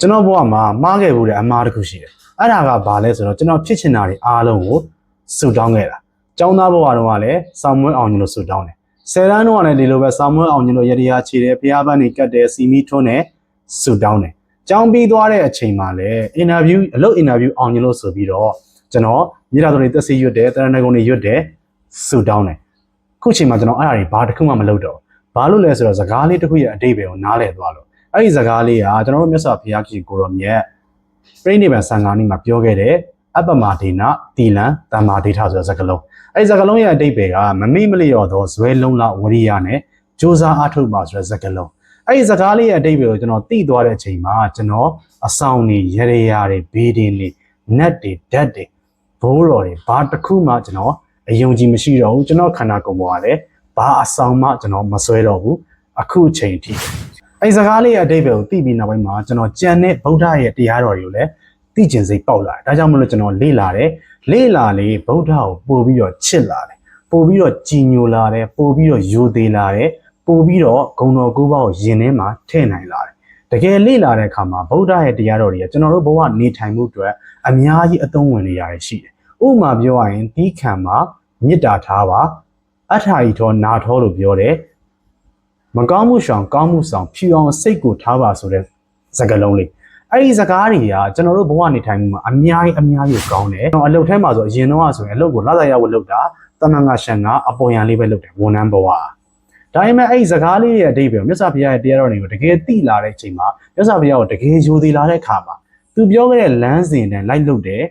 ကျွန်တော်ဘဝမှာမှားခဲ့ဘူးတဲ့အမှားတစ်ခုရှိတယ်အဲ့ဒါကဘာလဲဆိုတော့ကျွန်တော်ဖြစ်ချင်တာတွေအားလုံးကိုစုတောင်းခဲ့တာကျောင်းသားဘဝတုန်းကလည်းစောင်းမွေးအောင်ညလို့စုတောင်းတယ်10တန်းတုန်းကလည်းဒီလိုပဲစောင်းမွေးအောင်ညလို့ရတရားချေတယ်ဖျားပန်းနေကတ်တယ်စီမီထွန်းတယ်စုတောင်းတယ်ကျောင်းပြီးသွားတဲ့အချိန်မှာလည်းအင်တာဗျူးအလုပ်အင်တာဗျူးအောင်ညလို့ဆိုပြီးတော့ကျွန်တော်မြေသားတွေတက်စီရွတ်တယ်တရဏဂုံတွေရွတ်တယ်စုတောင်းတယ်ခုချိန်မှာကျွန်တော်အဲ့ဒါတွေဘာတစ်ခုမှမလုပ်တော့ဘာလို့လဲဆိုတော့စကားလေးတစ်ခုရဲ့အတိတ်ပဲကိုနားလည်သွားလို့အဲ့ဒီစကားလေးကကျွန်တော်တို့မြတ်စွာဘုရားကြီးကိုရောမြတ်ပြိဋိဘံဆံဃာနီမှာပြောခဲ့တဲ့အပ္ပမဒေနတီလံတမ္မာဒိဋ္ဌဆိုတဲ့စကားလုံးအဲ့ဒီစကားလုံးရဲ့အတိတ်ပဲကမမေ့မလျော့သောဇွဲလုံးလဝရိယနဲ့ကြိုးစားအားထုတ်ပါဆိုတဲ့စကားလုံးအဲ့ဒီစကားလေးရဲ့အတိတ်ပဲကိုကျွန်တော်သိသွားတဲ့အချိန်မှာကျွန်တော်အဆောင်တွေရရရာတွေဘေးဒင်းတွေနက်တွေဓာတ်တွေဘိုးတော်တွေဘာတစ်ခုမှကျွန်တော်အယုံကြည်မရှိတော့ဘူးကျွန်တော်ခန္ဓာကိုယ်ပေါ်ကလည်းဘာအဆောင်မှကျွန်တော်မဆွဲတော့ဘူးအခုအချိန်ထိအဲ့ဒီစကားလေးရဲ့အတိတ်ပဲကိုသိပြီးနောက်ပိုင်းမှာကျွန်တော်ကြံတဲ့ဗုဒ္ဓရဲ့တရားတော်တွေကိုလည်းသိကျင်စိတ်ပေါက်လာတယ်ဒါကြောင့်မလို့ကျွန်တော်လေ့လာတယ်လေ့လာလေဗုဒ္ဓကိုပို့ပြီးတော့ချစ်လာတယ်ပို့ပြီးတော့ကြည်ညိုလာတယ်ပို့ပြီးတော့ယိုသေးလာတယ်ပို့ပြီးတော့ဂုဏ်တော်ကိုးပါးကိုယင်ထဲမှာထည့်နိုင်လာတယ်တကယ်လေ့လာတဲ့အခါမှာဗုဒ္ဓရဲ့တရားတော်တွေကကျွန်တော်တို့ဘဝနေထိုင်မှုအတွက်အများကြီးအသုံးဝင်နေရတယ်ရှိတယ်ဥပမာပြောရရင်ဒီခံမှာမေတ္တာထားပါအထာယီထောနာထောလို့ပြောတယ်မကောင်းမှုရှောင်ကောင်းမှုဆောင်ဖြူအောင်စိတ်ကိုထားပါဆိုတဲ့စကားလုံးလေးအဲ့ဒီစကားတွေကကျွန်တော်တို့ဘဝနေထိုင်မှုမှာအများကြီးကောင်းတယ်ကျွန်တော်အလုပ်ထဲမှာဆိုအရင်တော့ဆိုရင်အလုပ်ကိုလာစာရောက်လုပ်တာတမန်ကရှန်ကအပေါ်ရန်လေးပဲလုပ်တယ်ဝန်ထမ်းဘဝဒါပေမဲ့အဲ့ဒီစကားလေးရဲ့အတိတ်ပဲမြတ်စွာဘုရားရဲ့တရားတော်တွေကိုတကယ်သိလာတဲ့အချိန်မှာမြတ်စွာဘုရားကိုတကယ်ယိုသေးလာတဲ့အခါမှာသူပြောခဲ့တဲ့လမ်းစဉ်တန်းလိုက်လုပ်တယ်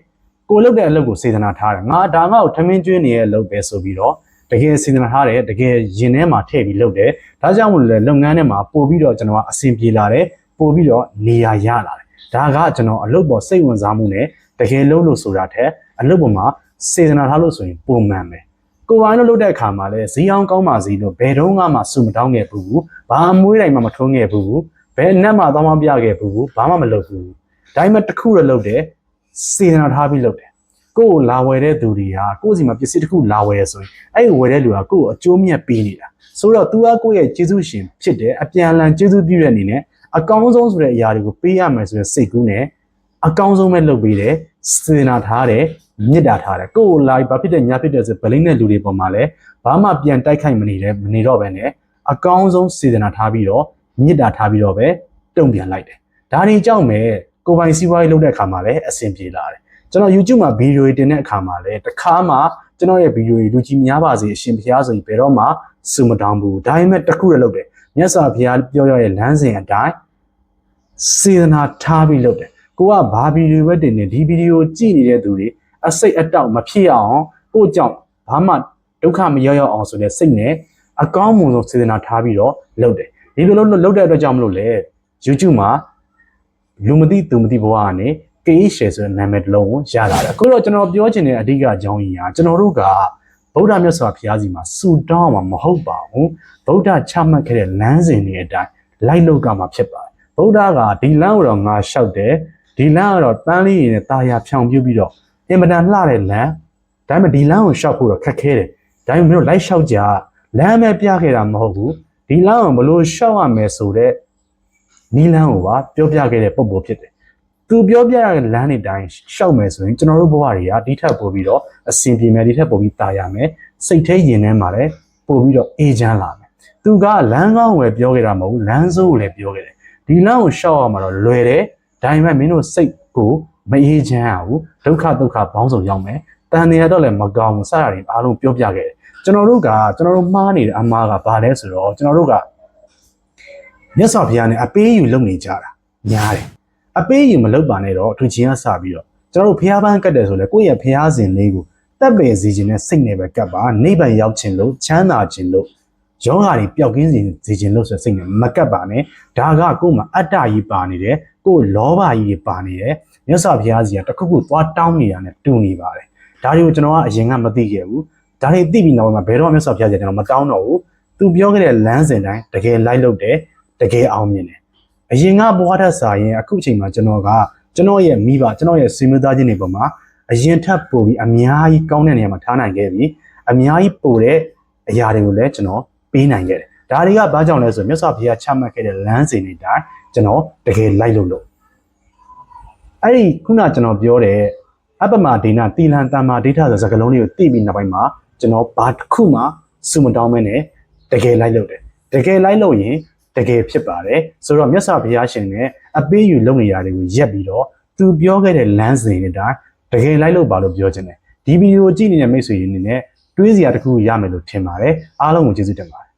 ကိုလုပ်တဲ့အလုပ်ကိုစေတနာထားတယ်ငါဒါငါ့ကိုထမင်းကျွေးနေရဲ့လုပ်ပဲဆိုပြီးတော့တကယ်စေတနာထားတယ်တကယ်ရင်ထဲမှာထည့်ပြီးလုပ်တယ်ဒါကြောင့်မို့လို့လုပ်ငန်းထဲမှာပို့ပြီးတော့ကျွန်တော်ကအဆင်ပြေလာတယ်ပို့ပြီးတော့နေရာရလာတယ်ဒါကကျွန်တော်အလုပ်ပေါ်စိတ်ဝင်စားမှုနဲ့တကယ်လုပ်လို့ဆိုတာထက်အလုပ်ပေါ်မှာစေတနာထားလို့ဆိုရင်ပုံမှန်ပဲကိုယ်ပိုင်လို့လုပ်တဲ့အခါမှာလည်းဈေးအောင်ကောင်းပါစီလို့ဘယ်တော့မှစုမတောင်းခဲ့ဘူးဘာအမွှေးတိုင်းမှမထုံးခဲ့ဘူးဘယ်နဲ့မှသွားမပြခဲ့ဘူးဘာမှမလုပ်ဘူးဒါပေမဲ့တစ်ခုတော့လုပ်တယ်စေတနာထားပြီးလုပ်တယ်ကိုယ်လာဝယ်တဲ့သူတွေကကိုယ့်စီမှာပစ္စည်းတစ်ခုလာဝယ်ရဆိုရင်အဲ့ဒီဝယ်တဲ့လူကကိုယ့်ကိုအကျိုးမြတ်ပေးနေတာဆိုတော့ तू ကကိုယ့်ရဲ့ကျေးဇူးရှင်ဖြစ်တယ်အပြန်အလှန်ကျေးဇူးပြုတဲ့အနေနဲ့အကောင်းဆုံးဆိုတဲ့အရာတွေကိုပေးရမယ်ဆိုတဲ့စိတ်ကူးနဲ့အကောင်းဆုံးပဲလုပ်ပေးတယ်စေတနာထားတယ်မေတ္တာထားတယ်ကိုယ်ကိုလာဘာဖြစ်တဲ့ညာဖြစ်တဲ့ဆိုဗလိမ့်တဲ့လူတွေပေါ်မှာလည်းဘာမှပြန်တိုက်ခိုက်မနေတော့ပဲနဲ့အကောင်းဆုံးစေတနာထားပြီးတော့မေတ္တာထားပြီးတော့ပဲတုံ့ပြန်လိုက်တယ်ဒါတွေကြောင့်ပဲကိုယ်ပိုင်စီးပွားရေးလုပ်တဲ့အခါမှာလည်းအဆင်ပြေလာတယ်ကျွန်တော် YouTube မှာဗီဒီယိုတွေတင်တဲ့အခါမှာလည်းတစ်ခါမှကျွန်တော်ရဲ့ဗီဒီယိုတွေလူကြီးများပါစေအရှင်ဘုရားဆိုပြီးဘယ်တော့မှစုမတောင်းဘူးဒါပေမဲ့တစ်ခုလည်းလုပ်တယ်မြတ်စွာဘုရားပြောရတဲ့လမ်းစဉ်အတိုင်းစေတနာထားပြီးလုပ်တယ်ကိုကဘာဗီဒီယိုပဲတင်နေဒီဗီဒီယိုကြည့်နေတဲ့သူတွေအစိတ်အတောက်မဖြစ်အောင်ကိုကြောင့်ဘာမှဒုက္ခမရောက်အောင်ဆိုတဲ့စိတ်နဲ့အကောင်းမွန်ဆုံးစေတနာထားပြီးတော့လုပ်တယ်ဒီလိုလုပ်တဲ့အတွက်ကြောင့်မလို့လေ YouTube မှာလူမသိသူမသိဘဝကနေKH share ဆိုတဲ့နာမည်တစ်လုံးကိုရလာတယ်အခုတော့ကျွန်တော်ပြောချင်တဲ့အဓိကအကြောင်းရင်းကကျွန်တော်တို့ကဗုဒ္ဓမြတ်စွာဘုရားစီမှာစုတောင်းမှာမဟုတ်ပါဘူးဗုဒ္ဓချမှတ်ခဲ့တဲ့လမ်းစဉ်တွေအတိုင်းလိုက်လုပ်ကြမှာဖြစ်ပါတယ်ဗုဒ္ဓကဒီလမ်းကိုတော့ငါလျှောက်တယ်ဒီလမ်းကတော့ပန်းလေးနဲ့တာယာဖြောင်ပြပြီးတော့အင်မတန်လှတဲ့လမ်းဒါပေမဲ့ဒီလမ်းကိုလျှောက်ဖို့တော့ခက်ခဲတယ်ဒါပေမဲ့မင်းတို့လိုက်လျှောက်ကြလမ်းပဲပြခဲ့တာမဟုတ်ဘူးဒီလမ်းကိုဘလို့လျှောက်ရမယ်ဆိုတဲ့နီးလမ်းကိုပါပြောပြခဲ့တဲ့ပုံပေါ်ဖြစ်တယ်သူပြောပြရတဲ့လမ်းတွေတိုင်းရှောက်မယ်ဆိုရင်ကျွန်တော်တို့ဘဝတွေကဒီထက်ပိုပြီးတော့အဆင်ပြေမယ်ဒီထက်ပိုပြီးတာယာမယ်စိတ်ထဲရင်ထဲမှာလည်းပိုပြီးတော့အေးချမ်းလာမယ်သူကလမ်းကောင်းကိုပြောခဲ့တာမဟုတ်ဘူးလမ်းဆိုးကိုလည်းပြောခဲ့တယ်ဒီလမ်းကိုရှောက်ရမှာတော့လွယ်တယ်ဒါပေမဲ့မင်းတို့စိတ်ကိုမအေးချမ်းရဘူးဒုက္ခဘောင်းစုံရောက်မယ်တန်နေရတော့လည်းမကောင်းဘူးစတာတွေအားလုံးပြောပြခဲ့တယ်ကျွန်တော်တို့မှားနေတဲ့အမှားကဘာလဲဆိုတော့ကျွန်တော်တို့ကမြတ်စွာဘုရားနဲ့အပေးယူလုပ်နေကြတာများတယ်အပေးယူမလုပ်ပါနဲ့တော့အထူးချင်းကစပြီးတော့ကျွန်တော်တို့ဖျားပန်းကတ်တယ်ဆိုလဲကိုယ့်ရဲ့ဖျားစဉ်လေးကိုတက်ပယ်စီခြင်းနဲ့စိတ်နဲ့ပဲကတ်ပါနိဗ္ဗာန်ရောက်ခြင်းလို့ချမ်းသာခြင်းလို့ယောဂါတွေပျောက်ကင်းစေခြင်းလို့ဆိုစိတ်နဲ့မကတ်ပါနဲ့ဒါကကိုယ်မှာအတ္တကြီးပါနေတယ်ကိုယ်လောဘကြီးတွေပါနေတယ်မြတ်စွာဘုရားစီကတခုခုသွားတောင်းနေတာနဲ့တူနေပါတယ်ဒါတွေကိုကျွန်တော်ကအရင်ကမသိခဲ့ဘူးဒါတွေသိပြီးနောက်မှာဘယ်တော့မြတ်စွာဘုရားစီကကျွန်တော်မတောင်းတော့ဘူးသူပြောခဲ့တဲ့လမ်းစဉ်တိုင်းတကယ်လိုက်လုပ်တယ်တကယ်အောင်မြင်တယ်အရင်ကဘဝထက်စာရင်အခုအချိန်မှာကျွန်တော်ရဲ့မိဘကျွန်တော်ရဲ့ဆွေမျိုးသားချင်းတွေပေါ်မှာအရင်ထပ်ပို့ပြီးအများကြီးကောင်းတဲ့နေရာမှာထားနိုင်ခဲ့ပြီအများကြီးပို့တဲ့အရာတွေကိုလည်းကျွန်တော်ပေးနိုင်ခဲ့တယ်ဒါတွေကဘာကြောင့်လဲဆိုမြတ်စွာဘုရားချမှတ်ခဲ့တဲ့လမ်းစဉ်တွေတိုင်းကျွန်တော်တကယ်လိုက်လို့ အဲ့ဒီခုနကျွန်တော်ပြောတဲ့အပမဒေနာတီလန်တမ္မာဒိဋ္ဌဆိုစကားလုံးလေးကိုသိပြီးနောက်ပိုင်းမှာကျွန်တော်ဘာတစ်ခုမှစုမတောင်းမဲနဲ့တကယ်လိုက်လုပ်တယ်တကယ်လိုက်လုပ်ရင်တကယ်ဖြစ်ပါတယ်ဆိုတော့မြတ်စွာဘုရားရှင်နဲ့အပေးယူလုပ်နေရတွေကိုရက်ပြီးတော့သူပြောခဲ့တဲ့လမ်းစဉ်တွေတိုင်းတကယ်လိုက်လုပ်ပါလို့ပြောချင်တယ်ဒီဗီဒီယိုကြည့်နေတဲ့မိတ်ဆွေတွေအနေနဲ့တွေးစရာတစ်ခုရမယ်လို့ထင်ပါတယ်အားလုံးကိုကျေးဇူးတင်ပါတယ်